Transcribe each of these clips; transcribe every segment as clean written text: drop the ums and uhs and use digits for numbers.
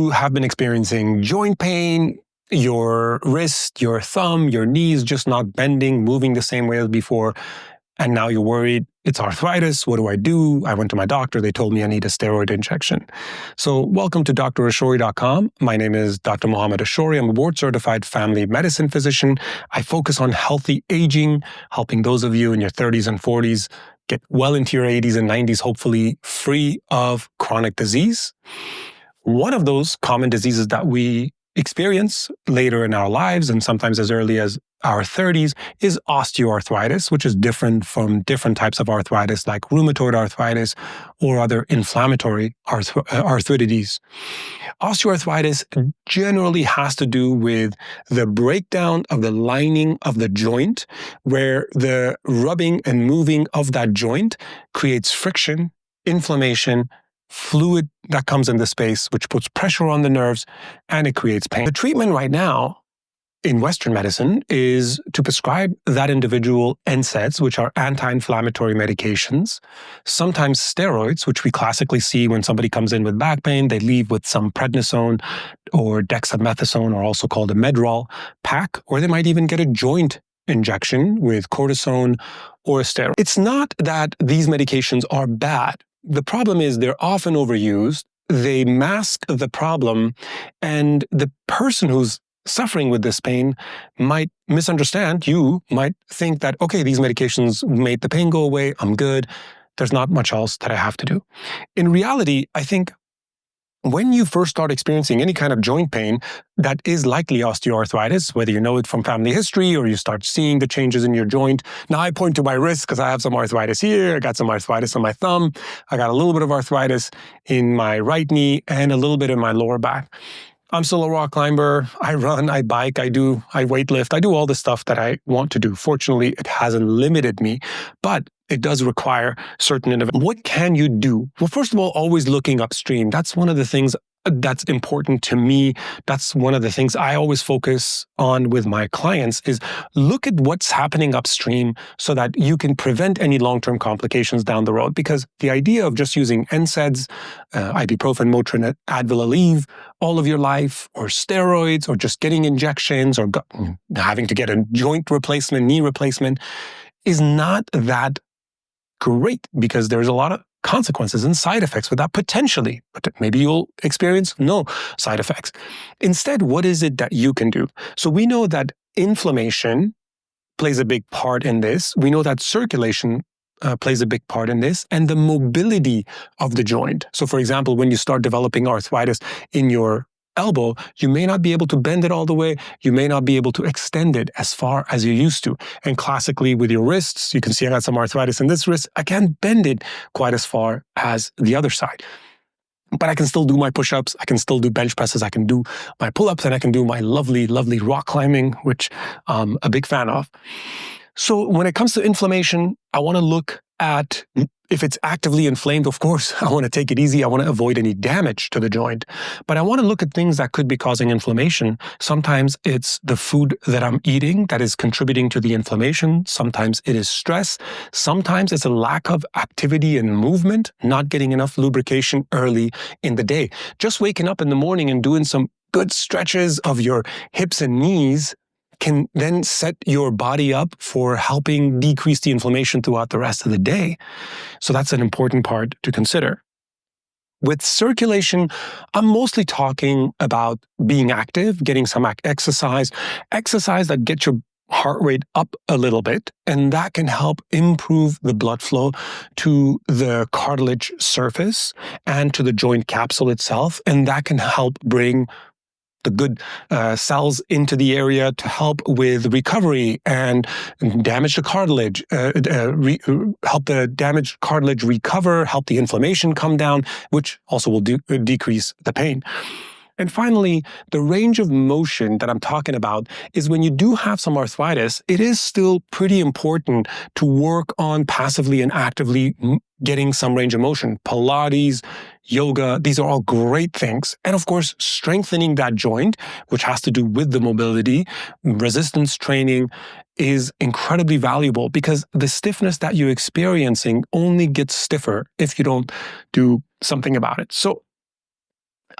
you have been experiencing joint pain, your wrist, your thumb, your knees just not bending, moving the same way as before, and now you're worried, it's arthritis, what do? I went to my doctor, they told me I need a steroid injection. So welcome to drashori.com. My name is Dr. Mohammad Ashori. I'm a board-certified family medicine physician. I focus on healthy aging, helping those of you in your 30s and 40s get well into your 80s and 90s, hopefully free of chronic disease. One of those common diseases that we experience later in our lives, and sometimes as early as our 30s, is osteoarthritis, which is different from different types of arthritis like rheumatoid arthritis or other inflammatory arthritis. Osteoarthritis generally has to do with the breakdown of the lining of the joint, where the rubbing and moving of that joint creates friction, inflammation, fluid that comes in the space, which puts pressure on the nerves, and it creates pain. The treatment right now in Western medicine is to prescribe that individual NSAIDs, which are anti-inflammatory medications, sometimes steroids, which we classically see when somebody comes in with back pain, they leave with some prednisone or dexamethasone, or also called a Medrol pack, or they might even get a joint injection with cortisone or a steroid. It's not that these medications are bad. The problem is they're often overused, they mask the problem, and the person who's suffering with this pain might misunderstand. You might think that, okay, these medications made the pain go away, I'm good, there's not much else that I have to do. In reality, I think when you first start experiencing any kind of joint pain that is likely osteoarthritis, whether you know it from family history or you start seeing the changes in your joint. Now I point to my wrist because I have some arthritis here, I got some arthritis on my thumb, I got a little bit of arthritis in my right knee and a little bit in my lower back. I'm still a rock climber, I run, I bike, I weightlift, I do all the stuff that I want to do. Fortunately, it hasn't limited me, but it does require certain innovation. What can you do? Well, first of all, always looking upstream. That's one of the things that's important to me. That's one of the things I always focus on with my clients is look at what's happening upstream so that you can prevent any long-term complications down the road. Because the idea of just using NSAIDs, ibuprofen, Motrin, Advil, Aleve, all of your life, or steroids, or just getting injections, or having to get a joint replacement, knee replacement, is not that great, because there's a lot of consequences and side effects with that potentially, but maybe you'll experience no side effects. Instead, what is it that you can do? So we know that inflammation plays a big part in this. We know that circulation plays a big part in this, and the mobility of the joint. So for example, when you start developing arthritis in your elbow, you may not be able to bend it all the way. You may not be able to extend it as far as you used to. And classically with your wrists, you can see I got some arthritis in this wrist. I can't bend it quite as far as the other side. But I can still do my push-ups, I can still do bench presses, I can do my pull-ups, and I can do my lovely, lovely rock climbing, which I'm a big fan of. So when it comes to inflammation, I want to look at if it's actively inflamed. Of course, I want to take it easy. I want to avoid any damage to the joint. But I want to look at things that could be causing inflammation. Sometimes it's the food that I'm eating that is contributing to the inflammation. Sometimes it is stress. Sometimes it's a lack of activity and movement, not getting enough lubrication early in the day. Just waking up in the morning and doing some good stretches of your hips and knees can then set your body up for helping decrease the inflammation throughout the rest of the day. So that's an important part to consider. With circulation, I'm mostly talking about being active, getting some exercise that gets your heart rate up a little bit, and that can help improve the blood flow to the cartilage surface and to the joint capsule itself, and that can help bring the good cells into the area to help with recovery and damage the cartilage, help the damaged cartilage recover, help the inflammation come down, which also will decrease the pain. And finally, the range of motion that I'm talking about is when you do have some arthritis, it is still pretty important to work on passively and actively getting some range of motion. Pilates, yoga, these are all great things. And of course, strengthening that joint, which has to do with the mobility, resistance training is incredibly valuable because the stiffness that you're experiencing only gets stiffer if you don't do something about it. So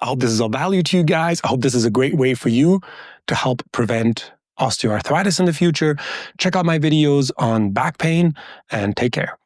I hope this is of value to you guys. I hope this is a great way for you to help prevent osteoarthritis in the future. Check out my videos on back pain and take care.